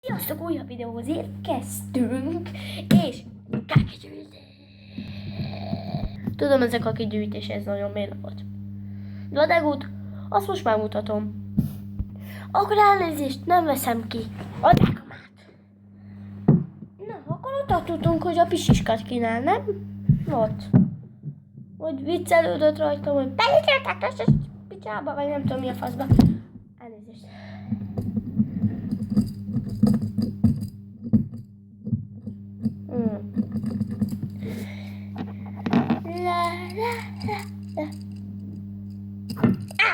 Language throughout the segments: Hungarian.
Sziasztok, újabb videóhoz érkeztünk, és kakigyűjtés. Tudom, ez a kakigyűjtés, ez nagyon mély volt. De a degút, azt most már mutatom. Akkor elnézést, nem veszem ki a degumát. Na, akkor ott tartottunk, hogy a pisiskát kínál, nem? Ott. Hogy viccelődött rajtam, hogy belicseltek ezt a picsába, vagy nem tudom mi a faszba. Elnézést.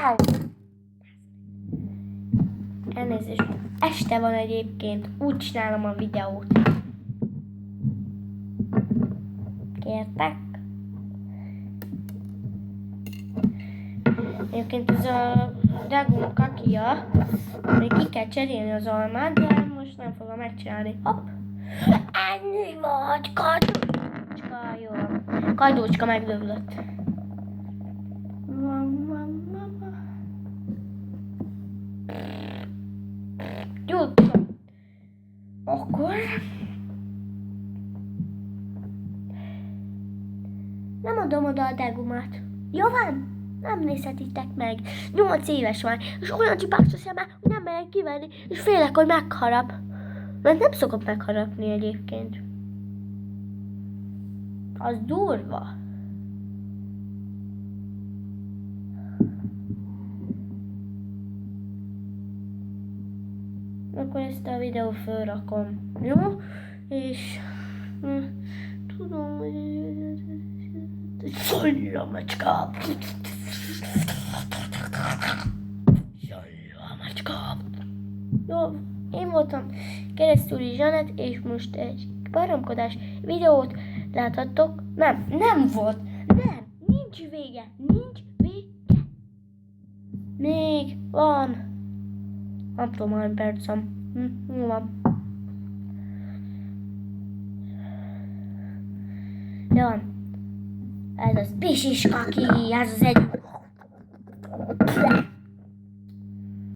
Áú! Elnézést, este van egyébként, úgy csinálom a videót. Kértek? Egyébként ez a Dagum kakia, még ki kell cserélni az almát, de most nem fogom megcsinálni. Hopp! Ennyi vagy, kajdócska, jó. Kajdócska megdöglött. Jó, akkor nem adom oda a degumát. Jó van? Nem nézhetitek meg. 8 éves van, és olyan csipás a szeme, hogy nem megyek kivenni, és félek, hogy megharap. Mert nem szokott megharapni egyébként. Az durva. Akkor ezt a videót fölrakom, jó? És tudom, hogy szólj a macska! Szólj a macska! Jó, én voltam Keresztúri Zsanett, és most egy baromkodás videót láthattok. Nem volt! Nem! Nincs vége! Nincs vége! Még van! Nem tudom, hány percem. Jó van. Jó van. Ez az pisiskaki, ez az egy